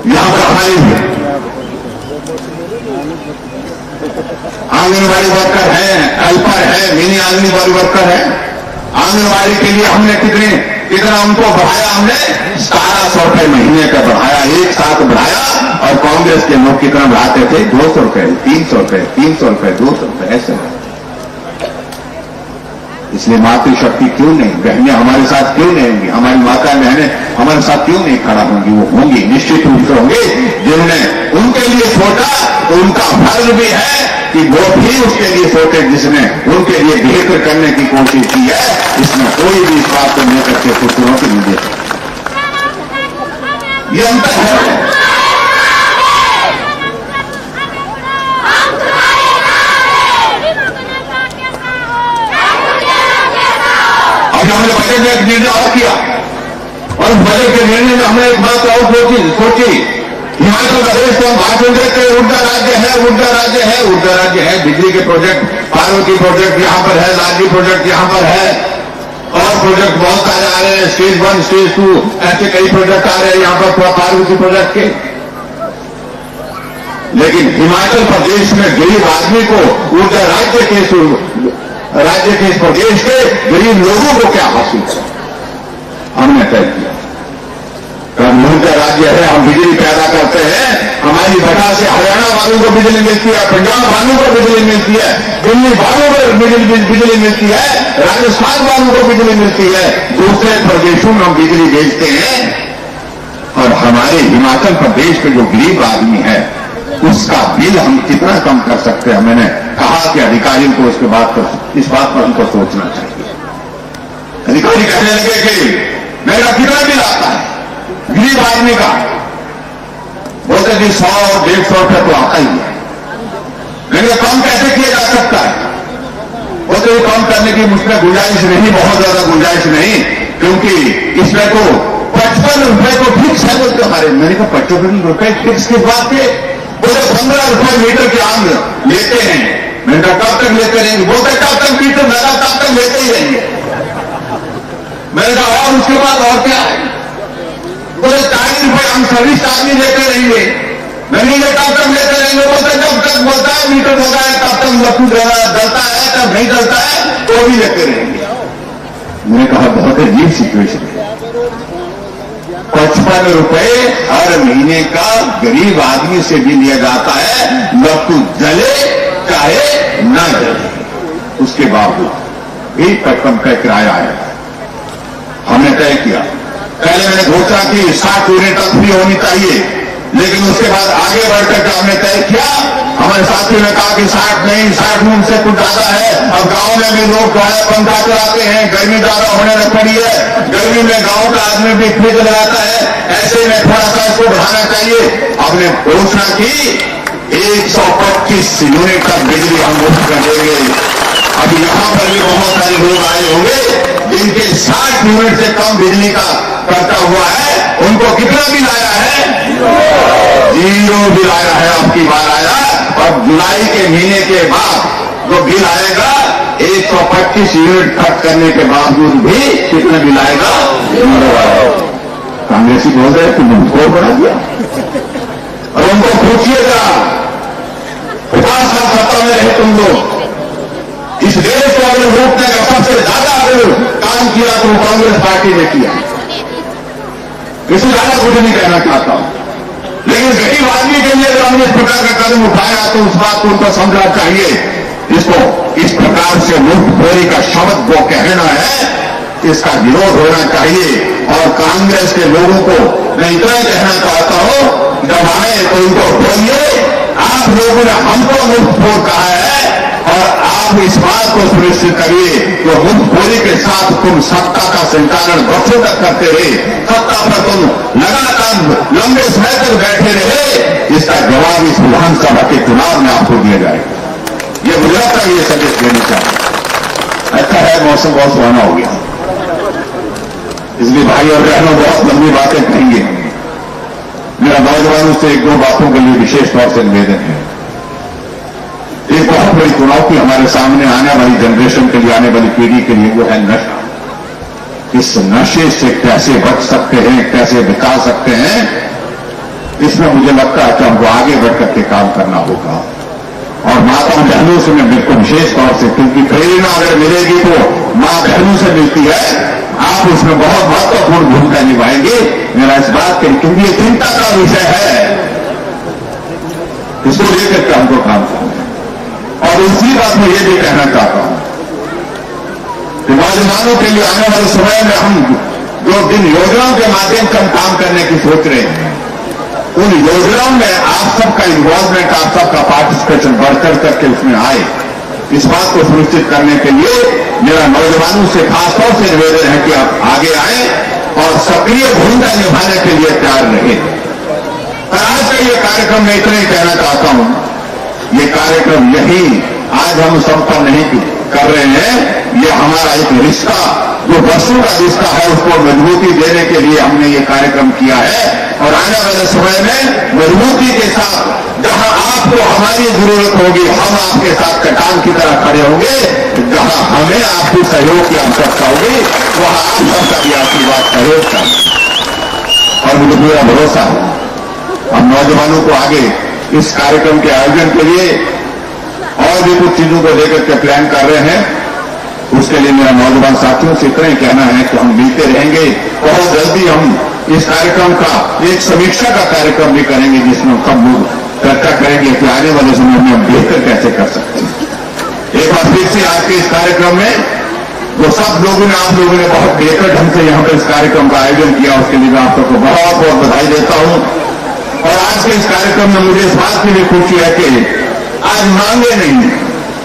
यहां पर हमारी आंगनबाड़ी वर्कर है, हेल्पर है, मिनी आंगनबाड़ी वर्कर है। आंगनबाड़ी के लिए हमने कितना उनको बढ़ाया? हमने 1700 रुपए महीने का बढ़ाया, एक साथ बढ़ाया। और कांग्रेस के लोग कितना बढ़ाते थे? 200 रुपए, 300 रुपए, 300 रुपए, 200 रुपए, ऐसे। इसलिए मातृशक्ति क्यों नहीं, बहनें हमारे साथ क्यों नहीं होंगी, हमारी माता बहनें हमारे साथ क्यों नहीं खड़ा होंगी? वो होंगी, निश्चित रूप से होंगी। जिन्होंने उनके लिए सोचा तो उनका फर्ज भी है कि वो भी उसके लिए सोचे जिसने उनके लिए बेहतर करने की कोशिश की है। इसमें कोई भी इस बात को लेकर के पुत्रों के लिए ये अंतर है। बजट में एक निर्णय और किया, और उस बजट के निर्णय में हमने एक बात और सोची हिमाचल प्रदेश को हम भाषण देते हैं ऊर्जा राज्य है, ऊर्जा राज्य है, ऊर्जा राज्य है। बिजली के प्रोजेक्ट, पार्वती प्रोजेक्ट यहां पर है, लाडली प्रोजेक्ट यहां पर है, और प्रोजेक्ट बहुत सारे आ रहे हैं, स्टेज 1, स्टेज 2, ऐसे कई प्रोजेक्ट आ रहे हैं यहां पर पार्वती प्रोजेक्ट के। लेकिन हिमाचल प्रदेश में गरीब आदमी को ऊर्जा राज्य के इस प्रदेश के गरीब लोगों को क्या हासिल है, हमने तय किया। ऊर्जा राज्य है, हम बिजली पैदा करते हैं, हमारी वजह से हरियाणा वालों को बिजली मिलती है, पंजाब वालों को बिजली मिलती है, दिल्ली वालों को बिजली मिलती है, राजस्थान वालों को बिजली मिलती है, दूसरे प्रदेशों में हम बिजली भेजते हैं। और हमारे हिमाचल प्रदेश के जो गरीब आदमी है उसका बिल हम कितना कम कर सकते हैं। मैंने कहा कि अधिकारियों को इस बात पर हमको सोचना चाहिए। अधिकारी कहने लगे कि मेरा कितना बिल आता है गरीब आदमी का, बोलते कि 100-150 रुपये तो आता ही है। मैंने कम कैसे किया जा सकता है? बोलते कम करने की मुझमें गुंजाइश नहीं, बहुत ज्यादा गुंजाइश नहीं, क्योंकि इसमें तो 55 रुपये को फिक्स है बोलते हमारे। मैंने कहा 55 रुपये फिक्स किस बात के? बोले 15 रुपये मीटर के आम लेते हैं। मैंने कहा कब तक लेते रहेंगे? बोलते कब तक मीटर लगा तब तक लेते ही रहेंगे। मैंने कहा और उसके बाद और क्या है? बोले 40 रुपये हम सर्विस आदमी लेते रहेंगे। मैंने कहा कब तक लेते रहेंगे? बोलते जब तक बोलता है मीटर लगा है तब तक लकू डलता है, तब नहीं डलता है तो भी लेते रहेंगे। मैंने कहा बहुत अजीब सिचुएशन है। 55 रुपये हर महीने का गरीब आदमी से भी लिया जाता है, लकू जले चाहे न जले, उसके बावजूद 1 कम का किराया आया। हमने तय किया, पहले मैंने घोषणा की 60 यूनिट तक फ्री होनी चाहिए, लेकिन उसके बाद आगे बढ़कर हमने तय किया, हमारे साथियों ने कहा कि 60 नहीं, 60 में उनसे कुछ ज्यादा है। अब गांव में भी लोग जो है पंखा चलाते हैं, गर्मी ज्यादा होने लग पड़ी है, गर्मी में गांव का आदमी भी फ्रिज लगाता है, ऐसे में थोड़ा सा इसको बढ़ाना चाहिए। हमने घोषणा की 125 यूनिट तक बिजली हम मुफ्त कर देंगे। अभी यहां पर भी बहुत सारे लोग आए होंगे जिनके 60 यूनिट से कम बिजली का खर्चा हुआ है, उनको कितना बिल आया है? 0 बिल आया है, आपकी बार आया। और जुलाई के महीने के बाद जो बिल आएगा 125 यूनिट खर्च करने के बावजूद भी कितना बिल आएगा? 0 आएगा। कांग्रेसी बोल रहे हैं कि मुझको बढ़ा दिया, और उनको पूछिएगा 50 साल सत्ता में रहे तुम लोग, इस देश को अगर लूटने का सबसे ज्यादा अगर काम किया तो कांग्रेस पार्टी ने किया। इससे ज्यादा कुछ नहीं कहना चाहता हूं, लेकिन गरीब आदमी के लिए अगर हमने इस प्रकार का कदम उठाया तो उस बात को उनको समझना चाहिए। इसको इस प्रकार से मुफ्तखोरी का शब्द वो कहना है, इसका विरोध होना चाहिए। और कांग्रेस के लोगों को मैं इतना ही कहना चाहता हूं, जब आए तो उनको बोलिए आप लोगों ने हमको मुफ्तखोर कहा है, और आप इस बात को सुनिश्चित करिए कि मुफ्तखोरी के साथ तुम सत्ता का संचालन वर्षों तक करते रहे, सत्ता पर तुम लगातार लंबे समय तक बैठे रहे, इसका जवाब इस विधानसभा के चुनाव में आपको दिया जाएगा। ये मुझे लगता है ये संदेश देना चाहिए। अच्छा है, मौसम बहुत सुहाना हो गया, इसलिए भाई और बहनों बहुत लंबी बातें कहेंगे। मेरा नौजवानों से 1-2 बातों के लिए विशेष तौर से निवेदन है। एक बहुत बड़ी चुनौती हमारे सामने आने वाली जनरेशन के लिए, आने वाली पीढ़ी के लिए, वो है नशा। इस नशे से कैसे बच सकते हैं, कैसे बचा सकते हैं, इसमें मुझे लगता है कि हमको आगे बढ़ करके काम करना होगा। और माताओं बहनों से मैं बिल्कुल विशेष तौर से, क्योंकि प्रेरणा अगर मिलेगी तो मां बहनों से मिलती है, आप उसमें बहुत महत्वपूर्ण भूमिका निभाएंगे। मेरा इस बात के, क्योंकि ये चिंता का विषय है, इसको लेकर के हमको काम करना है। और दूसरी बात मैं ये भी कहना चाहता हूं कि नौजवानों के लिए आने वाले समय में हम जो जिन योजनाओं के माध्यम से हम काम करने की सोच रहे हैं, उन योजनाओं में आप सबका इन्वॉल्वमेंट, आप सबका पार्टिसिपेशन बढ़कर करके उसमें आए, इस बात को सुनिश्चित करने के लिए मेरा नौजवानों से खासतौर से निवेदन है कि आप आगे आए और सक्रिय भूमिका निभाने के लिए तैयार रहे। और आज का ये कार्यक्रम मैं इतना ही कहना चाहता हूं, ये कार्यक्रम यही आज हम संपन्न नहीं कर रहे हैं, ये हमारा एक रिश्ता जो वर्षों का रिश्ता है उसको मजबूती देने के लिए हमने ये कार्यक्रम किया है। और आने वाले समय में मजबूती के साथ जहां आपको हमारी जरूरत होगी हम आपके साथ चट्टान की तरह खड़े होंगे, जहां हमें आपकी सहयोग की आवश्यकता होगी वहां आप सबका भी आशीर्वाद सहयोग का। और मुझे पूरा भरोसा है हम नौजवानों को आगे इस कार्यक्रम के आयोजन के लिए और भी कुछ चीजों को लेकर के प्लान कर रहे हैं। उसके लिए मेरा नौजवान साथियों से इतना ही कहना है कि हम मिलते रहेंगे। बहुत जल्दी हम इस कार्यक्रम का एक समीक्षा का कार्यक्रम भी करेंगे जिसमें सब लोग चर्चा करेंगे कि आने वाले समय में हम बेहतर कैसे कर सकते हैं। एक बार फिर से आज के इस कार्यक्रम में जो सब लोगों ने आप लोगों ने बहुत बेहतर ढंग से यहां पर इस कार्यक्रम का आयोजन किया उसके लिए मैं आप सबको बहुत बहुत बधाई देता हूं। और आज के इस कार्यक्रम में मुझे इस बात की भी खुशी है कि आज मांगे नहीं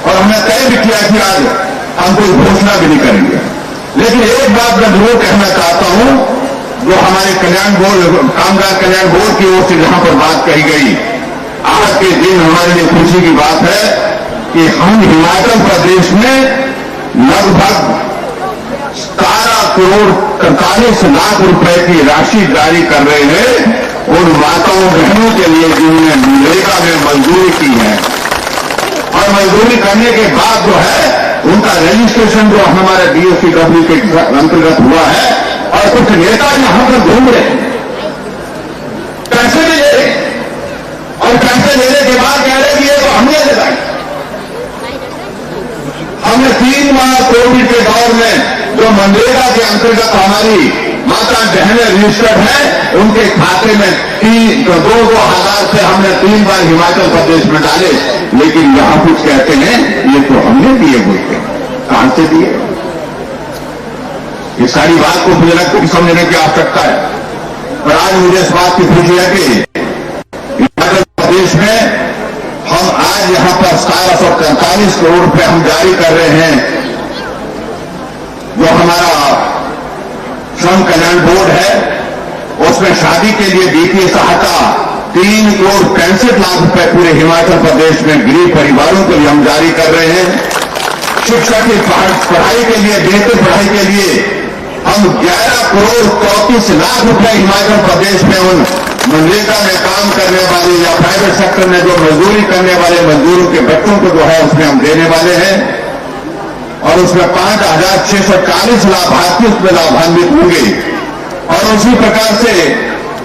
और हमने तय भी किया कि आज हम कोई घोषणा भी नहीं करेंगे। लेकिन एक बात मैं जरूर कहना चाहता हूं, जो हमारे कल्याण बोर्ड कामगार कल्याण बोर्ड की ओर से जहां पर बात कही गई, आज के दिन हमारे लिए खुशी की बात है कि हम हिमाचल प्रदेश में लगभग 17 करोड़ 43 लाख रुपए की राशि जारी कर रहे हैं उन माताओं बहनों के लिए जिन्होंने मनरेगा में मजदूरी की है। और मजदूरी करने के बाद जो है उनका रजिस्ट्रेशन जो हमारे DSCW के अंतर्गत हुआ है। और कुछ नेता यहां पर घूम रहे हैं, पैसे भी ले रहे और पैसे लेने के बाद कह रहे कि ये तो हमने लगाई। हमने 3 माह कोविड के दौर में जो मनरेगा के अंतर्गत हमारी माता बहनें रजिस्टर्ड हैं उनके खाते में 2,000 से हमने 3 बार हिमाचल प्रदेश में डाले। लेकिन यहां कुछ कहते हैं ये तो हमने दिए बोलते हैं, कहां से दिए? ये सारी बात को मुझे लगता है समझने की आवश्यकता है। और आज मुझे इस बात की खुशी है कि हिमाचल प्रदेश में हम आज यहां पर 1743 करोड़ रुपए हम जारी कर रहे हैं। जो हमारा श्रम कल्याण बोर्ड है उसमें शादी के लिए वित्तीय सहायता 3 करोड़ 65 लाख रुपए पूरे हिमाचल प्रदेश में गरीब परिवारों के लिए हम जारी कर रहे हैं। शिक्षा की पढ़ाई के लिए बेहतर पढ़ाई के लिए हम 11 करोड़ 34 लाख रुपए हिमाचल प्रदेश में उन मनरेगा में काम करने वाले या प्राइवेट सेक्टर में जो मजदूरी करने वाले मजदूरों के बच्चों को जो है उसमें हम देने वाले हैं। और उसमें 5,640 लाभार्थी उसमें लाभान्वित होंगे। और उसी प्रकार से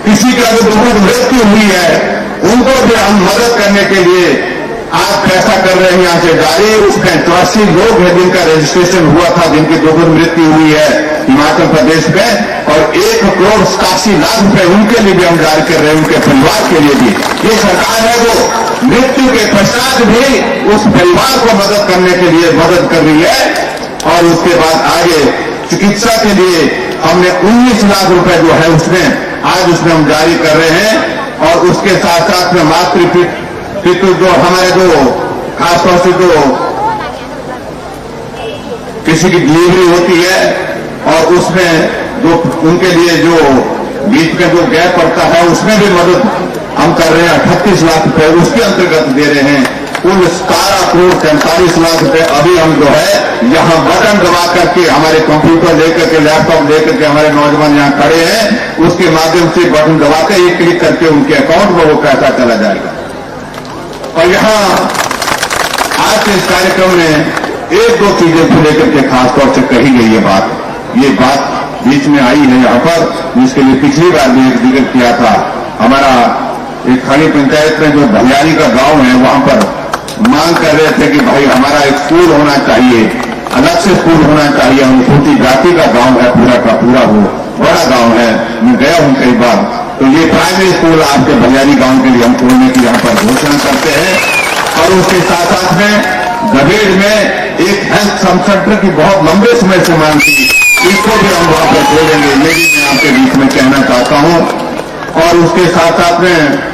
किसी का जो दुर्घटना मृत्यु हुई है उनको भी हम मदद करने के लिए आज पैसा कर रहे हैं यहां से जारी। उसमें 84 लोग हैं जिनका रजिस्ट्रेशन हुआ था, जिनकी दुर्घटना मृत्यु हुई है हिमाचल प्रदेश में। और 1 करोड़ 87 लाख रुपए उनके लिए भी हम जारी कर रहे हैं, उनके परिवार के लिए भी। ये सरकार है जो मृत्यु के पश्चात भी उस परिवार को मदद करने के लिए मदद कर रही है। और उसके बाद आगे चिकित्सा के लिए हमने 19 लाख रुपए जो है उसमें आज उसमें हम जारी कर रहे हैं। और उसके साथ साथ में मातृपितृ जो हमारे जो खासतौर से जो किसी की डिलीवरी होती है और उसमें जो उनके लिए जो बीच में जो गैप पड़ता है उसमें भी मदद हम कर रहे हैं। 38 लाख रुपए उसके अंतर्गत दे रहे हैं। कुल 17 करोड़ 45 लाख रुपए अभी हम जो है यहां बटन दबा करके हमारे कंप्यूटर लेकर के लैपटॉप लेकर के हमारे नौजवान यहां खड़े हैं, उसके माध्यम से बटन दबाकर एक क्लिक करके उनके अकाउंट में वो पैसा चला जाएगा। और यहां आज के इस कार्यक्रम में 1-2 चीजें को लेकर के खासतौर से कही गई ये बात बीच में आई है यहां पर, जिसके लिए पिछली बार भी एक जिक्र किया था। हमारा एक खाड़ी पंचायत में जो भलियारी का गांव है वहां पर मांग कर रहे थे कि भाई हमारा एक स्कूल होना चाहिए, अलग से स्कूल होना चाहिए। अनुसूचित जाति का गांव है, पूरा का पूरा वो बड़ा गांव है, मैं गया हूं कई बार। तो ये प्राइमरी स्कूल आपके भलियारी गांव के लिए हम खोलने की यहां पर घोषणा करते हैं। और उसके साथ साथ में गभेड़ में एक हेल्थ सब सेंटर की बहुत लंबे समय से मांग थी, इसको भी हम वहां पर खोलेंगे, ये भी मैं आपके बीच में कहना चाहता हूं। और उसके साथ साथ में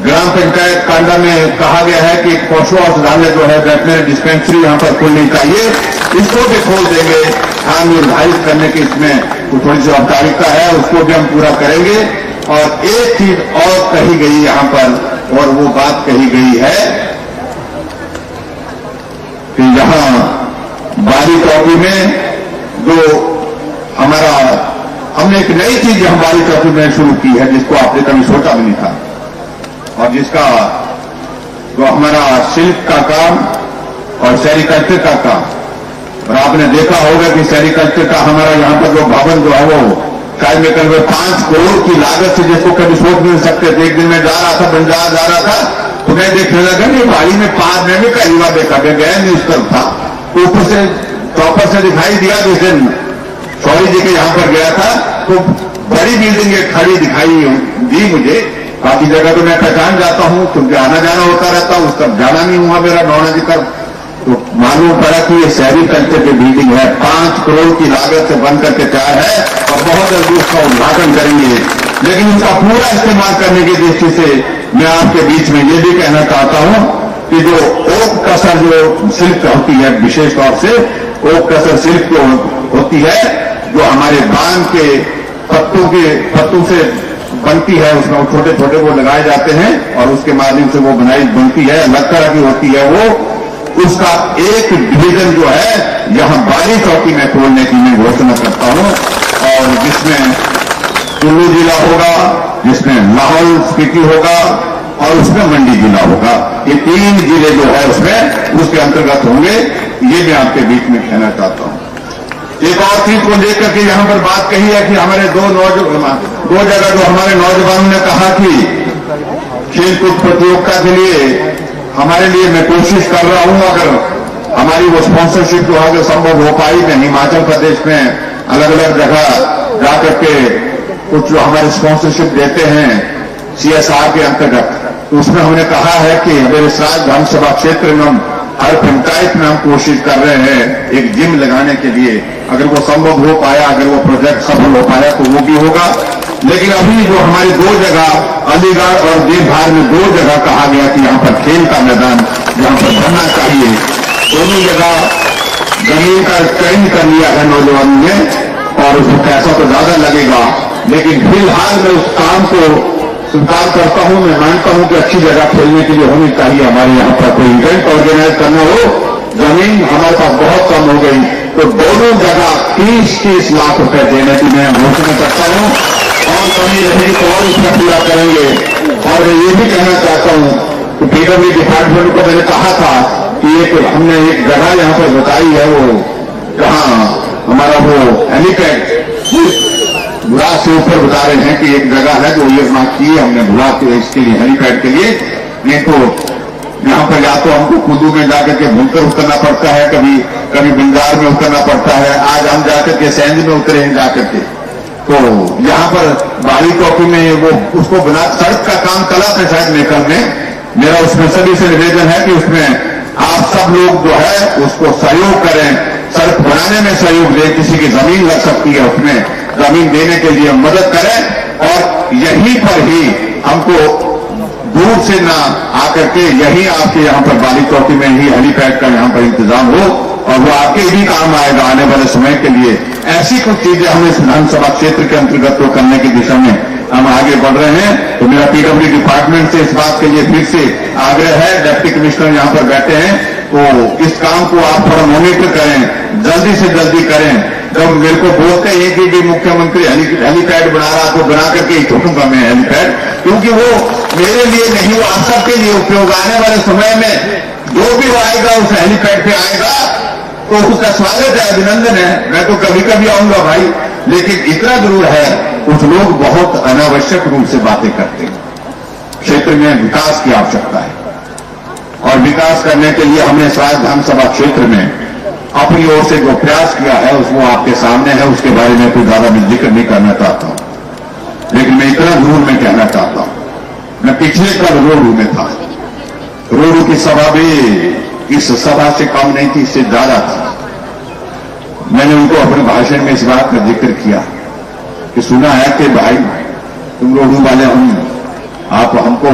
ग्राम पंचायत कांडा में कहा गया है कि पशु औषधालय जो है वेटनरी डिस्पेंसरी यहां पर खोलनी चाहिए, इसको भी खोल देंगे। हम निर्धारित करने की इसमें थोड़ी सी औपचारिकता है, उसको भी हम पूरा करेंगे। और एक चीज और कही गई यहां पर, और वो बात कही गई है कि यहां चौकी में जो हमारा हमने एक नई चीज हमारी चौकी में शुरू की है, जिसको आपने कभी सोचा भी नहीं था, और जिसका जो हमारा शिल्प का काम और सेरिकल्चर का काम, और आपने देखा होगा कि सेरिकल्चर का हमारा यहां पर जो भवन जो है वो शायद में कल 5 करोड़ की लागत से, जिसको कभी सोच नहीं सकते थे। एक दिन मैं जा रहा था, बंजार जा रहा था, तो मैं देखने लगा कि भाई में 5 में भी पहली बार देखा, मैं गया न्यूज पर था, ऊपर से टॉपर से दिखाई दिया। जिस दिन सौरी जी के यहां पर गया था तो बड़ी बिल्डिंग एक खड़ी दिखाई दी मुझे। बाकी जगह तो मैं पहचान जाता हूं क्योंकि आना जाना होता रहता हूं, उस तक जाना नहीं हुआ मेरा नौना जी तक। तो मालूम पड़ा कि ये सेरिकल्चर की बिल्डिंग है, 5 करोड़ की लागत से बनकर के तैयार है और बहुत जल्दी उसका उद्घाटन करेंगे। लेकिन उसका पूरा इस्तेमाल करने की दृष्टि से मैं आपके बीच में ये भी कहना चाहता हूं कि जो ओक कसर जो शिल्प होती है, विशेष तौर से ओक कसर शिल्प जो होती है, जो हमारे बांग के पत्तों से बनती है, उसमें छोटे छोटे वो लगाए जाते हैं और उसके माध्यम से वो बनाई बनती है, अलग तरह की होती है वो। उसका एक डिवीजन जो है यहां बारी चौकी में खोलने की मैं घोषणा करता हूं, और जिसमें कुल्लू जिला होगा, जिसमें लाहौल स्पीति होगा और उसमें मंडी जिला होगा। ये 3 जिले जो है उसमें उसके अंतर्गत होंगे। ये मैं आपके बीच में कहना चाहता हूं। एक और चीज को लेकर के यहां पर बात कही है कि हमारे दो जगह जो हमारे नौजवानों ने कहा कि खेलकूद प्रतियोगिता के लिए हमारे लिए मैं कोशिश कर रहा हूं, अगर हमारी वो स्पॉन्सरशिप जो है संभव हो पाई, मैं हिमाचल प्रदेश में अलग अलग जगह जाकर के कुछ जो हमारे स्पॉन्सरशिप देते हैं CSR के अंतर्गत, तो उसमें हमने कहा है कि हमारे सराज विधानसभा क्षेत्र में हम हर पंचायत में हम कोशिश कर रहे हैं एक जिम लगाने के लिए। अगर वो संभव हो पाया, अगर वो प्रोजेक्ट सफल हो पाया तो वो भी होगा। लेकिन अभी जो हमारी 2 जगह अलीगढ़ और देवघर में 2 जगह कहा गया कि यहां पर खेल का मैदान जहां पर बनना चाहिए, दोनों जगह जमीन का चयन कर लिया है नौजवानों ने, और उसमें पैसा तो ज्यादा लगेगा, लेकिन फिलहाल मैं उस काम को स्वीकार करता हूं। मैं मानता हूं कि अच्छी जगह खेलने के लिए होनी चाहिए। हमारे यहां पर कोई इवेंट ऑर्गेनाइज करना हो, जमीन हमारे पास बहुत कम हो गई, तो दोनों जगह 30-30 लाख रुपए देने की मैं घोषणा करता हूं, और कमी रहेगी तो और उसका पूरा करेंगे। और मैं ये भी कहना चाहता हूं कि पीडब्ल्यू डिपार्टमेंट को मैंने कहा था कि हमने एक जगह यहां पर बताई है, वो जहां हमारा वो हेलीपैड बुरा से ऊपर बता रहे हैं कि एक जगह है जो ये मांग की है हमने बुरा के इसके लिए, हेलीपैड के लिए। नहीं तो यहां पर या तो हमको कुल्लू में जाकर के भूलकर उतरना पड़ता है, कभी बंजार में उतरना पड़ता है। आज हम जाकर के सैंज में उतरे हैं जाकर के, तो यहां पर बारी चौकी में वो उसको बना, सड़क का काम चला था शायद मेकल में। मेरा उसमें सभी से निवेदन है कि उसमें आप सब लोग जो है उसको सहयोग करें, सड़क बनाने में सहयोग दें। किसी की जमीन लग सकती है, उसमें जमीन देने के लिए मदद करें, और यहीं पर ही हमको दूर से ना आकर के यहीं आपके यहां पर बाली चौकी में ही हेलीपैड का यहां पर इंतजाम हो, और वो आपके भी काम आएगा आने वाले समय के लिए। ऐसी कुछ चीजें हम इस विधानसभा क्षेत्र के अंतर्गत तो करने की दिशा में हम आगे बढ़ रहे हैं। तो मेरा पीडब्ल्यू डिपार्टमेंट से इस बात के लिए फिर से आग्रह है, डिप्टी कमिश्नर यहां पर बैठे हैं, तो इस काम को आप थोड़ा मॉनिटर करें, जल्दी से जल्दी करें। जब मेरे को बोलते हैं कि मुख्यमंत्री हेलीपैड बना रहा, तो बना करके ही छोड़ूंगा मैं हेलीपैड, क्योंकि वो मेरे लिए नहीं, वो आप सबके लिए उपयोग। आने वाले समय में जो भी वो आएगा उस हेलीपैड पे आएगा तो उसका स्वागत है, अभिनंदन है। मैं तो कभी कभी आऊंगा भाई, लेकिन इतना जरूर है कुछ लोग बहुत अनावश्यक रूप से बातें करते हैं। क्षेत्र में विकास की आवश्यकता है, और विकास करने के लिए हमने सराज विधानसभा क्षेत्र में अपनी ओर से जो प्रयास किया है उसको आपके सामने है। उसके बारे में कोई ज्यादा मैं जिक्र नहीं करना चाहता हूं, लेकिन मैं इतना जरूर मैं कहना चाहता हूं, मैं पिछले कल रोडू में था। रोडू की सभा भी इस सभा से कम नहीं थी, इससे ज्यादा थी। मैंने उनको अपने भाषण में इस बात का जिक्र किया कि सुना है कि भाई तुम रोडू वाले आप हमको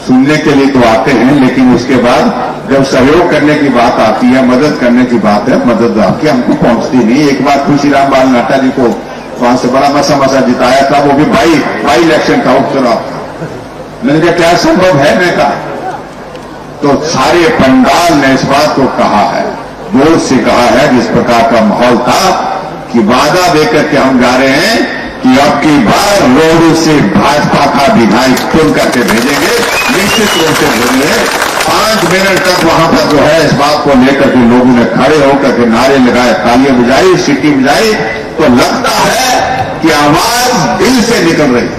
सुनने के लिए तो आते हैं, लेकिन उसके बाद जब सहयोग करने की बात आती है, मदद करने की बात है, मदद आपकी हमको पहुंचती नहीं। एक बार खुशीराम बाल नाटा जी को वहां से बड़ा मसा जिताया था, वो भी बाई इलेक्शन था, उपचुनाव था। मैंने कहा क्या संभव है, मैं कहा तो सारे पंडाल ने इस बात को कहा है जोर से कहा है, जिस प्रकार का माहौल था कि वादा देकर के हम जा रहे हैं कि अब की बार रोड से भाजपा का विधायक चुन करके भेजेंगे, निश्चित रूप से भेजेंगे। 5 मिनट तक वहां पर जो है इस बात को लेकर के लोगों ने खड़े होकर के नारे लगाए, तालियां बजाई, सीटी बजाई, तो लगता है कि आवाज दिल से निकल रही है,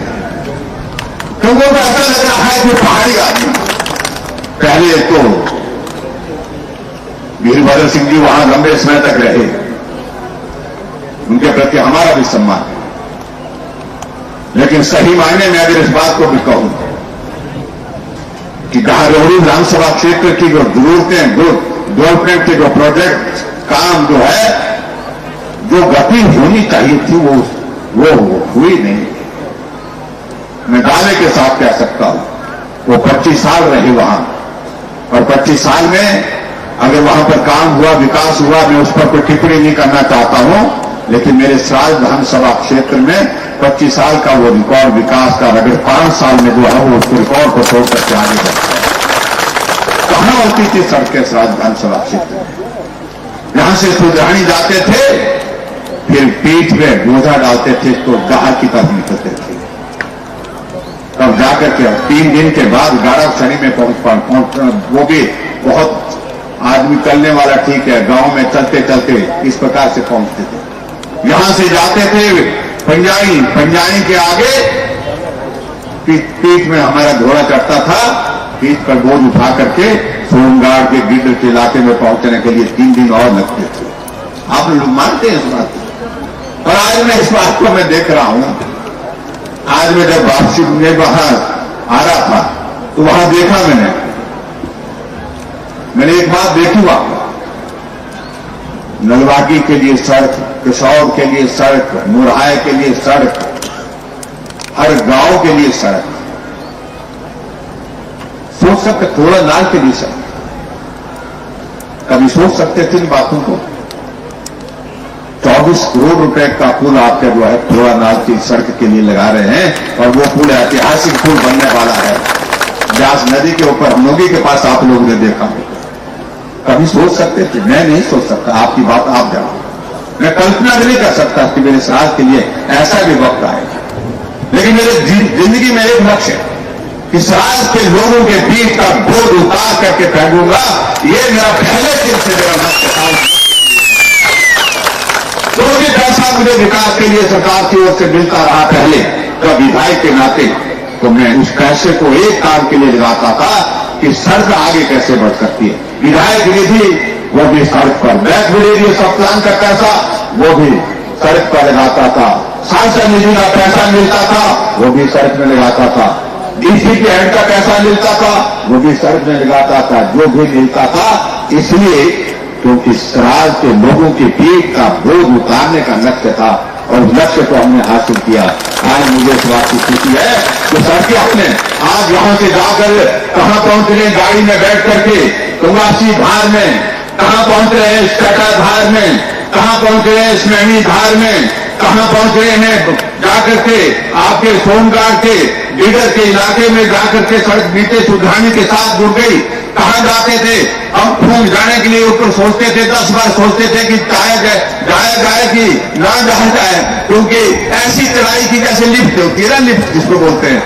क्योंकि ऐसा लग रहा है कि पहाड़ी आदमी। पहले तो वीरभद्र सिंह जी वहां लंबे समय तक रहे, उनके प्रति हमारा भी सम्मान है, लेकिन सही मायने में अगर इस बात को भी कहूं कि गाहरोहरी विधानसभा क्षेत्र की जो जरूरतें, डेवलपमेंट के जो प्रोजेक्ट काम जो है, जो गति होनी चाहिए थी वो हुई नहीं। मैं दावे के साथ कह सकता हूं, वो 25 साल रहे वहां, और 25 साल में अगर वहां पर काम हुआ, विकास हुआ, मैं उस पर कोई टिप्पणी नहीं करना चाहता हूं, लेकिन मेरे सराज विधानसभा क्षेत्र में 25 साल का वो रिकॉर्ड विकास का अगर 5 साल में जो है वो उस रिकॉर्ड को छोड़ करके आगे बढ़ता है। कहां होती थी सड़कें सराज विधानसभा क्षेत्र में? यहां से सुधानी जाते थे, फिर पीठ में बोझा डालते थे तो दाह की तरफ निकलते थे, तब जाकर के 3 दिन के बाद गाड़ासनी में पहुंचना, वो भी बहुत आदमी चलने वाला ठीक है, गांव में चलते चलते इस प्रकार से पहुंचते थे। यहां से जाते थे पंजाई के आगे पीठ में हमारा घोड़ा चढ़ता था, पीठ पर बोझ उठा करके सोमगाड़ के गिद्ध के इलाके में पहुंचने के लिए 3 दिन और लगते थे। आप लोग मानते हैं इस बात को? और आज मैं इस बात को मैं देख रहा हूं, आज मैं जब वापसी में वहां आ रहा था तो वहां देखा मैंने एक बात देखी वहां, नलवागी के लिए सड़क, किशोर के लिए सड़क, मुरहाय के लिए सड़क, हर गांव के लिए सड़क, सोच सकते थोड़ा नाल के लिए सड़क, कभी सोच सकते थे इन बातों को? 24 करोड़ रुपए का पुल आपके जो है थोड़ा नाल की सड़क के लिए लगा रहे हैं, और वो पुल ऐतिहासिक पुल बनने वाला है व्यास नदी के ऊपर, हम लोगों के पास आप लोगों ने देखा होगा। कभी सोच सकते थे? मैं नहीं सोच सकता, आपकी बात आप जानो। मैं कल्पना भी नहीं कर सकता कि मेरे समाज के लिए ऐसा भी वक्त आएगा, लेकिन मेरे जिंदगी में एक लक्ष्य है कि समाज के लोगों के बीच का बोझ उतार करके फेंकूंगा, ये मेरा पहले दिन से मेरा लक्ष्य था। जो भी पैसा मुझे विकास के लिए सरकार की ओर से मिलता रहा पहले, तो विधायक के नाते तो मैं उस पैसे को एक काम के लिए लगाता था कि सड़क आगे कैसे बढ़ सकती है। विधायक निधि वो भी सड़क पर, बैंक विधि सब प्लान का पैसा वो भी सड़क पर लगाता था, सांसद निधि का पैसा मिलता था वो भी सड़क में लगाता था, डीसी के हेड का पैसा मिलता था वो भी सड़क में लगाता था, जो भी मिलता था, इसलिए क्योंकि समाज के लोगों के पीठ का बोझ उतारने का लक्ष्य था, और उस लक्ष्य को हमने हासिल किया। आज मुझे इस बात की खुशी है कि सड़कें हमने आज यहां से जाकर कहां पहुंच रहे हैं, गाड़ी में बैठ करके तुंगासी धार में, कहां पहुंच रहे हैं स्कटा धार में, कहां पहुंच रहे हैं स्मैनी धार में, कहां पहुंच रहे हैं जाकर के आपके सोमगाड़ के लीडर के इलाके में जाकर के सड़क बीते सुधानी के साथ जुड़ गई। कहां जाते थे हम? फूल जाने के लिए ऊपर सोचते थे, 10 बार सोचते थे कि जाए कि ना जाए, क्योंकि ऐसी चढ़ाई की जैसे लिफ्ट होती है ना, लिफ्ट जिसको बोलते हैं,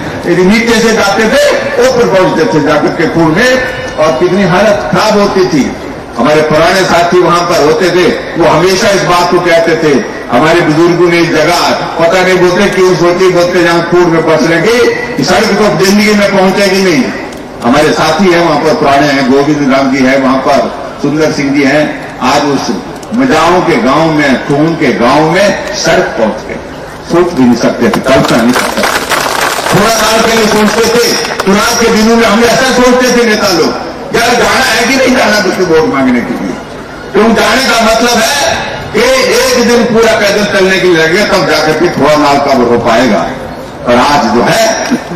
नीचे से जाते थे ऊपर पहुंचते थे जाकर के फूल में, और कितनी हालत खराब होती थी। हमारे पुराने साथी वहां पर होते थे, वो हमेशा इस बात को कहते थे, हमारे बुजुर्गों ने इस जगह पता नहीं बोलते क्यों सोची बोलते जहां फूल में बस लेंगे सड़क तो जिंदगी में पहुंचेगी नहीं। हमारे साथी हैं वहां पर, पुराने हैं, गोविंद राम जी हैं वहां पर, सुंदर सिंह जी हैं, आज उस मजाओं के गांव में, खून के गांव में सड़क पहुंच गए। सोच भी नहीं सकते थे, कल्पना नहीं कर सकते। थोड़ा साल के लिए सोचते थे, चुनाव के दिनों में हम ऐसा सोचते थे नेता लोग, यार जाना है कि नहीं जाना तुझसे वोट मांगने के लिए, क्यों जाने का मतलब है कि एक दिन पूरा पैदल चलने के लिए लगेगा, तब जाकर के थोड़ा नाल का हो पाएगा। और आज जो है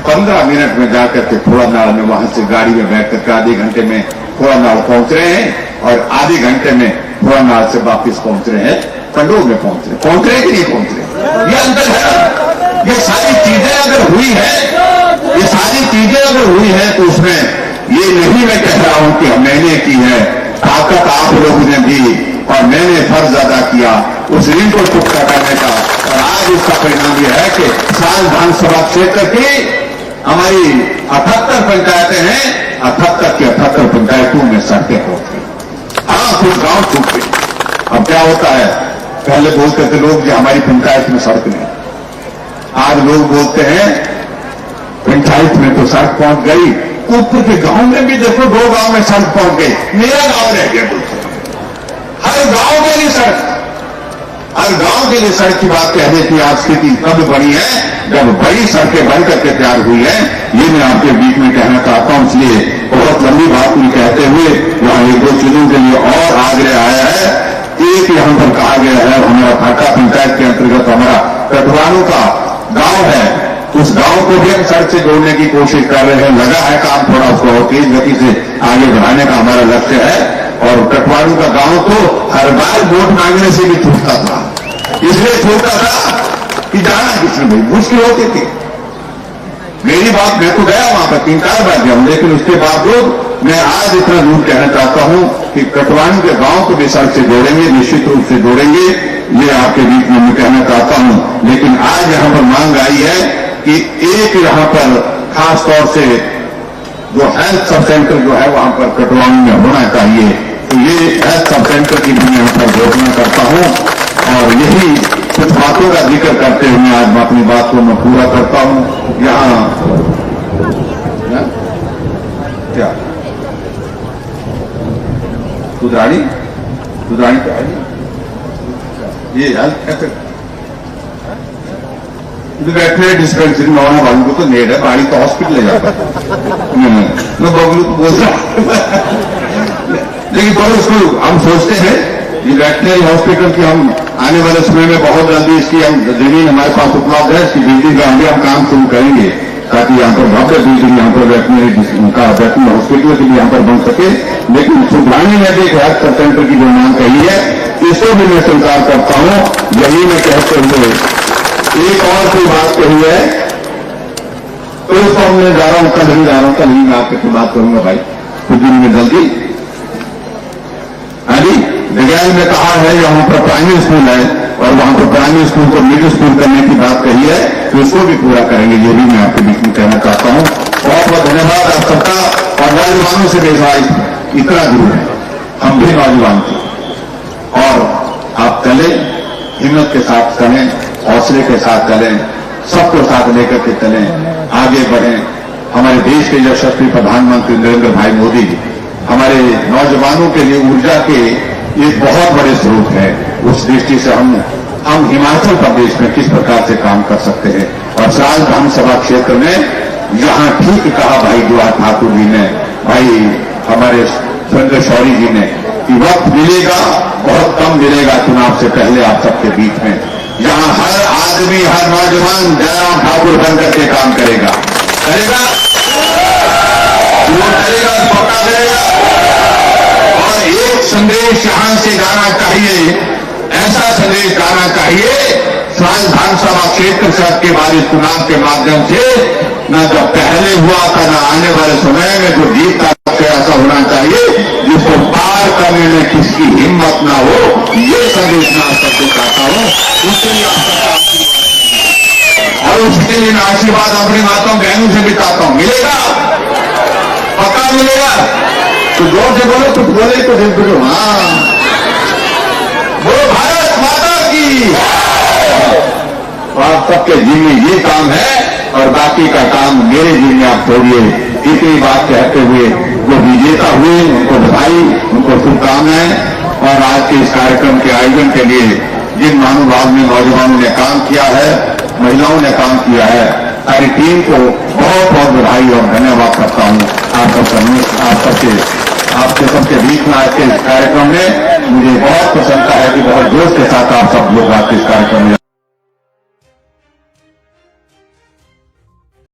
15 मिनट में जाकर के थोड़ा नाल में वहां से गाड़ी में बैठ करके आधे घंटे में थोड़ा नाल पहुंच रहे हैं, और आधे घंटे में थोड़ा नाल से वापिस पहुंच रहे हैं, पंडोर में पहुंच रहे कि नहीं पहुंच रहे? ये अंतर है। ये सारी चीजें अगर हुई है, ये सारी चीजें अगर हुई है तो उसमें ये नहीं मैं कह रहा हूं कि मैंने की है, ताकत आप लोगों ने दी और मैंने फर्ज अदा किया उस ऋण को चुकता करने का। और आज इसका परिणाम यह है कि साल विधानसभा क्षेत्र की हमारी 78 पंचायतें हैं, 78 की 78 पंचायतों में सड़कें पहुंची। हाँ, कुछ गांव छूट गए। अब क्या होता है, पहले बोलते थे लोग कि हमारी पंचायत में सड़क नहीं, आज लोग बोलते हैं पंचायत में तो सड़क पहुंच गई, ऊपर के गांव में भी देखो 2 गांव में सड़क पहुंच गई, मेरा गांव रह गया। हर गांव के लिए सड़क, हर गांव के लिए सड़क की बात कहने की आज स्थिति तब बनी है जब बड़ी सड़कें बन करके तैयार हुई है। ये मैं आपके बीच में कहना चाहता हूं, इसलिए बहुत लंबी बात नहीं कहते हुए यहां 1-2 चीजों के लिए और आग्रह आया है। एक यहां पर कहा गया है, हमारा भाटा पंचायत के अंतर्गत हमारा कटवानों का गांव है, उस गांव को भी हम सड़क से जोड़ने की कोशिश कर रहे हैं। लगा है काम, थोड़ा उसको और तेज गति से आगे बढ़ाने का हमारा लक्ष्य है। और कटवानों का गांव तो हर बार वोट मांगने से भी छूटता था, इसलिए छूटता था कि जाना किसने भाई मुश्किल होती थी। मेरी बात, मैं तो गया वहां पर 3-4 बार गया हूं, लेकिन उसके बावजूद मैं आज इतना जरूर कहना चाहता हूं कि कटवानी के गांव को भी सड़क से जोड़ेंगे, निश्चित रूप से जोड़ेंगे, ये आपके बीच में मैं कहना चाहता हूं। लेकिन आज यहां पर मांग आई है कि एक यहां पर खास तौर से जो हेल्थ सब सेंटर जो है वहां पर कटवानी में होना चाहिए, तो ये हेल्थ सब सेंटर की भी मैं यहां पर घोषणा करता हूं। और यही कुछ बातों का जिक्र करते हुए आज मैं अपनी बात को मैं पूरा करता हूं। यहां क्या सुधारी क्या है ये हेल्थ कैसे बैठे डिस्पेंसरी में होने वालों को तो नेट है, बाड़ी तो हॉस्पिटल ले जाता मैं बबलू को बोल रहा लेकिन तो उसको हम सोचते हैं ये वेटनरी हॉस्पिटल की हम आने वाले समय में बहुत जल्दी इसकी हम जमीन हमारे पास उपलब्ध है, इसकी बिल्डिंग का हम काम शुरू करेंगे ताकि यहाँ पर भव्य बिल्डिंग यहाँ पर वेटनरी उनका वेटनरी हॉस्पिटल के लिए यहाँ पर बन सके। लेकिन सुधारने में भी एक हेल्थ सेंटर की जो मांग कही है इसको भी मैं स्वीकार करता हूँ। यही मैं कहते हुए एक और कोई बात कही है तो उसको मैं जा रहा हूं, कल ही जा रहा हूं, कल ही मैं आपसे बात करूंगा भाई कुछ दिन में जल्दी। हाँ जी, विज्ञान में कहा है यहाँ पर प्राइमरी स्कूल है और वहां पर प्राइमरी स्कूल को मिडिल स्कूल करने की बात कही है, तो उसको भी पूरा करेंगे। ये भी मैं आपके बीच में कहना चाहता हूँ। बहुत बहुत धन्यवाद आप सबका। और नौजवानों से बेसवाइस इतना दूर है, हम भी नौजवान थे और आप चले, हिम्मत के साथ चलें, हौसले के साथ चलें, सबको साथ लेकर के चलें, आगे बढ़ें। हमारे देश के यशस्वी प्रधानमंत्री नरेंद्र भाई मोदी हमारे नौजवानों के लिए ऊर्जा के एक बहुत बड़े स्रोत है। उस दृष्टि से हम हिमाचल प्रदेश में किस प्रकार से काम कर सकते हैं। और साल विधानसभा क्षेत्र में यहां ठीक कहा भाई दुआ ठाकुर जी ने, भाई हमारे सुरेंद्र शौरी जी ने कि वक्त मिलेगा, बहुत कम मिलेगा चुनाव से पहले आप सबके बीच में। यहां हर आदमी, हर नौजवान जयराम ठाकुर बनकर के काम करेगा, करेगा, वो करेगा, पक्का करेगा। और एक संदेश यहां से जाना चाहिए, ऐसा संदेश जाना चाहिए साल विधानसभा क्षेत्र से के बाद इस चुनाव के माध्यम से न जो पहले हुआ था न आने वाले समय में जो जीत का ऐसा होना चाहिए जिसको पार करने में किसकी हिम्मत ना हो। ये संदेश मैं आप सबको चाहता हूं। उसके लिए और उसके लिए मैं आशीर्वाद अपनी माताओं बहनों से भी चाहता हूं। मिलेगा, पक्का मिलेगा। तो जोर से बोलो, कुछ बोले तो दिल बोलो, हाँ बोलो भारत माता की। आप सबके जी में ये काम है और बाकी का काम मेरे जी में आप छोड़िए। इतनी बात कहते हुए जो विजेता हुए उनको बधाई, उनको शुभकामनाएं। और आज के इस कार्यक्रम के आयोजन के लिए जिन महानुभाव ने, नौजवानों ने काम किया है, महिलाओं ने काम किया है, सारी टीम को बहुत बहुत बधाई और धन्यवाद करता हूं। आपके सबके बीच में आज के इस कार्यक्रम में मुझे बहुत प्रसन्नता है कि बहुत जोश के साथ आप सब लोग आज के इस कार्यक्रम में